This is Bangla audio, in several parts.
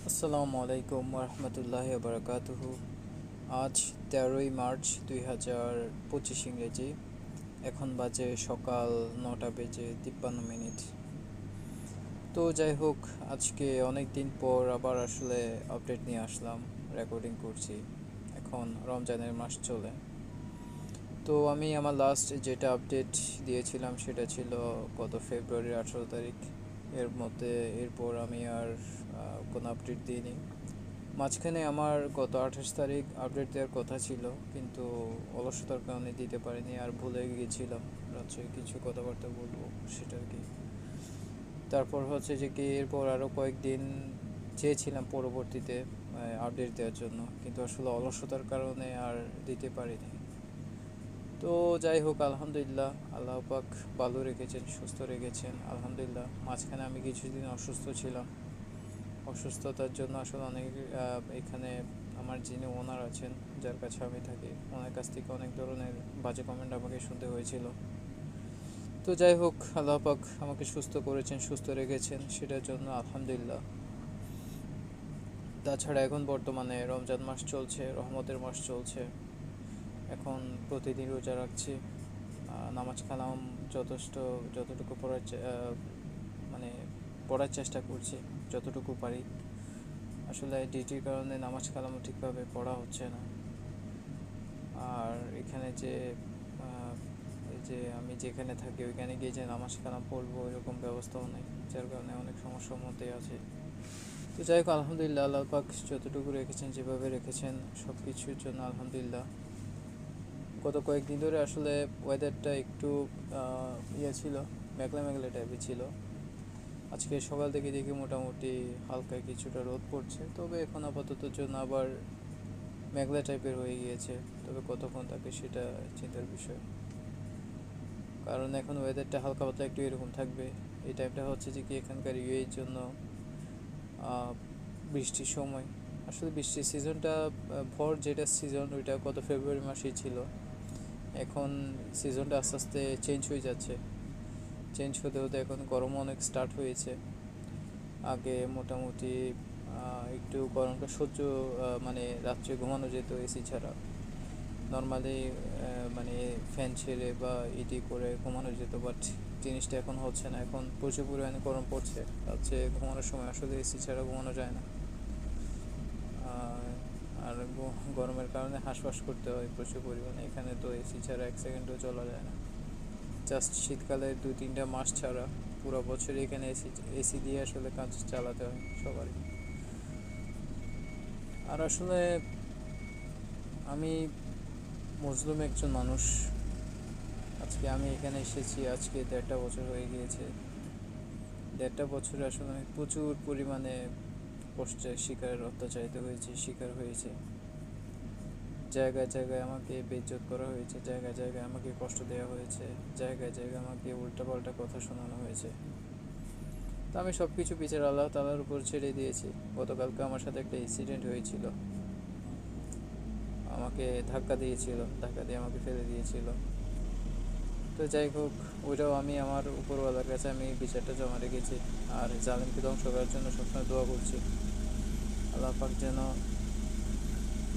আসসালামু আলাইকুম রহমতুল্লাহি বারাকাতুহু। আজ 13ই মার্চ 2025 ইংরেজি। এখন বাজে সকাল 9:53। তো যাই হোক, আজকে অনেক দিন পর আবার আসলে আপডেট নিয়ে আসলাম, রেকর্ডিং করছি। এখন রমজানের মাস চলে। তো আমি আমার লাস্ট যেটা আপডেট দিয়েছিলাম সেটা ছিল গত ফেব্রুয়ারির 18 তারিখ। এরপর আমি আর কোনো আপডেট দিইনি। মাঝখানে আমার গত 28 তারিখ আপডেট দেওয়ার কথা ছিল, কিন্তু অলসতার কারণে দিতে পারিনি, আর ভুলে গিয়েছিলাম রাত্রে কিছু কথাবার্তা বলবো সেটা আর কি। তারপর হচ্ছে যে কি এরপর আরও কয়েকদিন চেয়েছিলাম পরবর্তীতে আপডেট দেওয়ার জন্য, কিন্তু আসলে অলসতার কারণে আর দিতে পারিনি। তো যাই হোক, আলহামদুলিল্লাহ, আল্লাহ পাক ভালো রেখেছেন, সুস্থ রেখেছেন, আলহামদুলিল্লাহ। মাঝখানে আমি কিছুদিন অসুস্থ ছিলাম। অসুস্থতার জন্য আসলে অনেক এখানে আমার যিনি ওনার আছেন, যার কাছে আমি থাকি, ওনার কাছ থেকে অনেক ধরনের বাজে কমেন্ট আমাকে শুনতে হয়েছিল। তো যাই হোক, আল্লাহ পাক আমাকে সুস্থ করেছেন, সুস্থ রেখেছেন, সেটার জন্য আলহামদুলিল্লাহ। তাছাড়া এখন বর্তমানে রমজান মাস চলছে, রহমতের মাস চলছে। এখন প্রতিদিন রোজা রাখছি, নামাজ কালাম যথেষ্ট যতটুকু মানে পড়ার চেষ্টা করছি, যতটুকু পারি। আসলে ডিউটির কারণে নামাজ কালামও ঠিকভাবে পড়া হচ্ছে না। আর এখানে এই যে আমি যেখানে থাকি ওইখানে গিয়ে যে নামাজ কালাম পড়বো এরকম ব্যবস্থাও নেই, যার কারণে অনেক সমস্যার মধ্যে আছে। তো যাই হোক, আলহামদুলিল্লাহ, আল্লাহ পাক যতটুকু রেখেছেন, যেভাবে রেখেছেন, সব কিছুর জন্য আলহামদুলিল্লাহ। গত কয়েকদিন ধরে আসলে ওয়েদারটা একটু ছিল, মেঘলা মেঘলা টাইপের ছিল। আজকে সকাল থেকে দেখি মোটামুটি হালকা কিছুটা রোদ পড়ছে, তবে এখন আপাতত জন্য আবার মেঘলা টাইপের হয়ে গিয়েছে। তবে কতক্ষণ থাকে সেটা চিন্তার বিষয়, কারণ এখন ওয়েদারটা হালকা পাতলা একটু এরকম থাকবে। এই টাইমটা হচ্ছে যে কি এখানকার ইয়ের জন্য বৃষ্টির সময়। আসলে বৃষ্টির সিজনটা ভর যেটা সিজন ওইটা গত ফেব্রুয়ারি মাসেই ছিল। এখন সিজনটা আস্তে আস্তে চেঞ্জ হয়ে যাচ্ছে। চেঞ্জ হতে হতে এখন গরম অনেক স্টার্ট হয়েছে। আগে মোটামুটি একটু গরমটা সহ্য, মানে রাত্রে ঘুমানো যেত এসি ছাড়া। নর্মালি মানে ফ্যান ছেড়ে বা ইটি করে ঘুমানো যেত, বাট জিনিসটা এখন হচ্ছে না। এখন প্রচুর পরিমাণে গরম পড়ছে, রাত্রে ঘুমানোর সময় আসলে এসি ছাড়া ঘুমানো যায় না। আর গরমের কারণে হাঁসফাঁস করতে হয় প্রচুর পরিমাণে। এখানে তো এসি ছাড়া এক সেকেন্ডও চলা যায় না। জাস্ট শীতকালে 2-3টা মাস ছাড়া পুরো বছর এখানে এসি এসি দিয়ে আসলে কাজ চালাতে হয় সবারই। আর আসলে আমি মজলুম একজন মানুষ। আজকে আমি এখানে এসেছি, আজকে 1.5 বছর হয়ে গিয়েছে। 1.5 বছরে আসলে আমি প্রচুর পরিমাণে কষ্টের শিকার, অত্যাচারিত হয়েছি, শিকার হয়েছে। জায়গায় জায়গায় আমাকে বেইজ্জত করা হয়েছে, জায়গায় জায়গায় আমাকে কষ্ট দেওয়া হয়েছে, জায়গায় জায়গায় আমাকে উল্টাপাল্টা কথা শোনানো হয়েছে। তো আমি সব কিছু বিচার আল্লাহ তাআলার উপর ছেড়ে দিয়েছি। গতকালকে আমার সাথে একটা ইনসিডেন্ট হয়েছিল, আমাকে ধাক্কা দিয়ে আমাকে ফেলে দিয়েছিল। তো যাই হোক, ওইটাও আমি আমার উপরওয়ালার কাছে আমি বিচারটা জমা রেখেছি। আর জালিমকে ধ্বংস করার জন্য সবসময় দোয়া করছি, আল্লাহ পাক যেন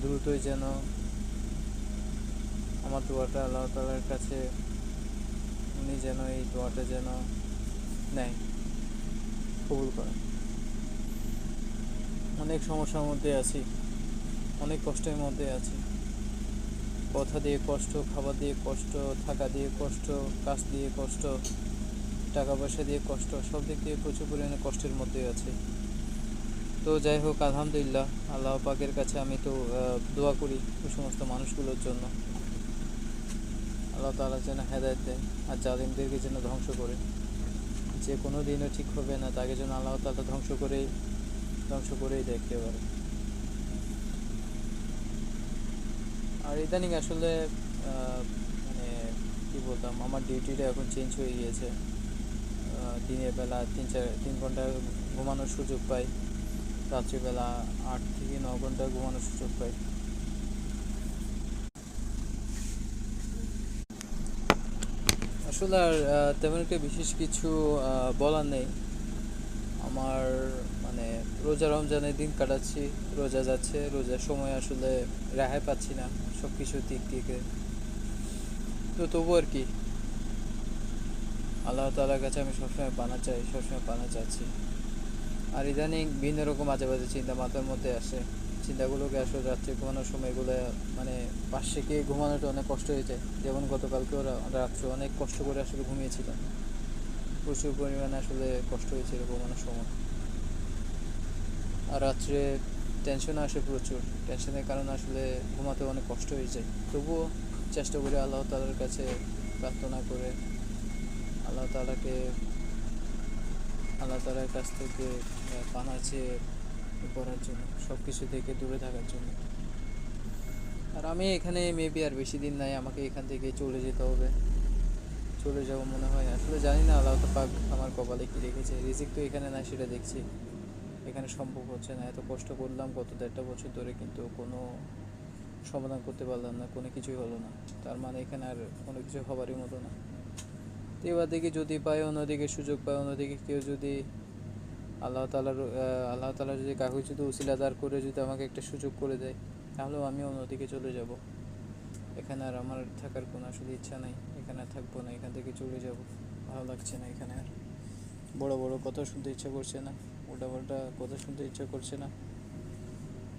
দ্রুতই যেন আমার দোয়াটা আল্লাহ তাআলার কাছে, উনি যেন এই দোয়াটা যেন নেয়, কবুল করেন। অনেক সমস্যার মধ্যে আছি, অনেক কষ্টের মধ্যে আছি। কথা দিয়ে কষ্ট, খাবার দিয়ে কষ্ট, থাকা দিয়ে কষ্ট, কাজ দিয়ে কষ্ট, টাকা পয়সা দিয়ে কষ্ট, সব দিক দিয়ে প্রচুর পরিমাণে কষ্টের মধ্যে আছে। তো যাই হোক, আলহামদুলিল্লাহ, আল্লাহ পাকের কাছে আমি তো দোয়া করি ওই সমস্ত মানুষগুলোর জন্য, আল্লাহ তাআলা যেন হেদায়েত দেয় আর জালিমদেরকে যেন ধ্বংস করে। যে কোনো দিনও ঠিক হবে না, তাকে যেন আল্লাহ তাআলা ধ্বংস করেই দেখতে পারে। আর ইদানিং আসলে মানে কী বলতাম, আমার ডিউটিটা এখন চেঞ্জ হয়ে গিয়েছে। দিনের বেলা 3 ঘন্টা ঘুমানোর সুযোগ পাই, রাত্রিবেলা 8 থেকে 9 ঘন্টা ঘুমানোর সুযোগ পাই। আসলে আর তেমন একটা বিশেষ কিছু বলার নেই। আমার মানে রোজা রমজানের দিন কাটাচ্ছি, রোজা যাচ্ছে, রোজার সময় আসলে রেহাই পাচ্ছি না সব কিছুর দিক থেকে। তো তবু আর কি, আল্লাহ তাআলার কাছে আমি সবসময় পানা চাই, সবসময় পানা চাচ্ছি। আর ইদানিং বিভিন্ন রকম আজে বাজে চিন্তা মাথার মধ্যে আসে। চিন্তাগুলোকে আসলে রাত্রে ঘুমানোর সময়গুলো মানে পাশে গিয়ে ঘুমানোটা অনেক কষ্ট হয়ে যায়। যেমন গতকালকে ওরা রাত্রে অনেক কষ্ট করে আসলে ঘুমিয়েছিলাম, প্রচুর পরিমাণে আসলে কষ্ট হয়েছিল ঘুমানোর সময়। আর রাত্রে টেনশন আসে প্রচুর, টেনশনের কারণে আসলে ঘুমাতে অনেক কষ্ট হয়ে যায়। তবুও চেষ্টা করি আল্লাহ তাআলার কাছে প্রার্থনা করে, আল্লাহ তাআলাকে আল্লাহ তাআলার কাছ থেকে পানা চেয়ে করার জন্য, সব কিছু থেকে দূরে থাকার জন্য। আর আমি এখানে মেবি আর বেশি দিন নাই, আমাকে এখান থেকে চলে যেতে হবে, চলে যাব মনে হয়। আসলে জানি না আল্লাহ পাক আমার কপালে কী রেখেছে, রিজিক তো এখানে না, সেটা দেখছি এখানে সম্ভব হচ্ছে না। এত কষ্ট করলাম গত 1.5 বছর ধরে, কিন্তু কোনো সমাধান করতে পারলাম না, কোনো কিছুই হলো না। তার মানে এখানে আর কোনো কিছু হবারই মতো না। তো এবার দেখি যদি পাই, অন্যদিকে সুযোগ পাই, অন্যদিকে কেউ যদি আল্লাহ তাআলা যদি কাউকে যদি উসিলা দাঁড় করে যদি আমাকে একটা সুযোগ করে দেয়, তাহলেও আমি অন্যদিকে চলে যাব। এখানে আর আমার থাকার কোনো আসলে ইচ্ছা নাই, এখানে আর থাকবো না, এখান থেকে চলে যাব। ভালো লাগছে না এখানে আর, বড় বড় কথা শুনতে ইচ্ছা করছে না, উল্টাপাল্টা কথা শুনতে ইচ্ছা করছে না।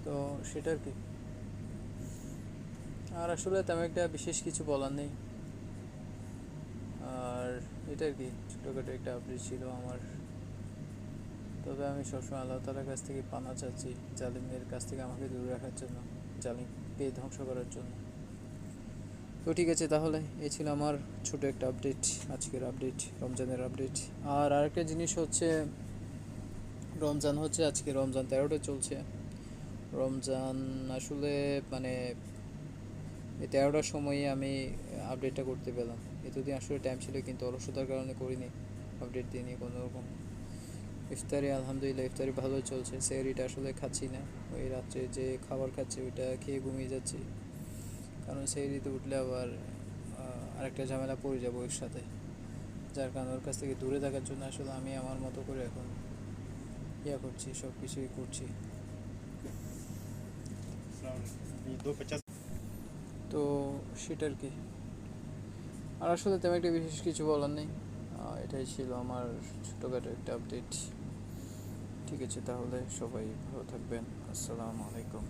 তো সেটা আর কি। আর আসলে তেমন একটা বিশেষ কিছু বলার নেই। আর এটা আর কি, ছোটোখাটো একটা আপডেট ছিল আমার। তবে আমি সবসময় আল্লাহ তাআলার কাছ থেকে পানা চাচ্ছি, জালিমদের কাছ থেকে আমাকে দূরে রাখার জন্য, জালিমকে ধ্বংস করার জন্য। তো ঠিক আছে, তাহলে এই ছিল আমার ছোট একটা আপডেট, আজকের আপডেট, রমজানের আপডেট। আর আরেকটা জিনিস হচ্ছে, রমজান হচ্ছে আজকে রমজান 13টা চলছে। রমজান আসলে মানে এই 13টার সময়ই আমি আপডেটটা করতে পেলাম। এতদিন আসলে টাইম ছিল, কিন্তু অলসতার কারণে করিনি, আপডেট দিইনি কোনো রকম। ইফতারি আলহামদুলিল্লাহ, ইফতারি ভালো চলছে। সেহরিটা আসলে খাচ্ছি না, ওই রাত্রে যে খাবার খাচ্ছি ওইটা খেয়ে ঘুমিয়ে যাচ্ছি। কারণ সেহরিতে উঠলে আবার আরেকটা ঝামেলা পড়ে যাবো ওর সাথে। যার কারণে ওর কাছ থেকে দূরে থাকার জন্য আসলে আমি আমার মতো করে এখন করছি, সব কিছুই করছি। তো সেটা আর কি। আর আসলে তেমন একটা বিশেষ কিছু বলার নেই। এটাই ছিল আমার ছোটোখাটো একটা আপডেট। ঠিক আছে, তাহলে সবাই ভালো থাকবেন। আসসালামু আলাইকুম।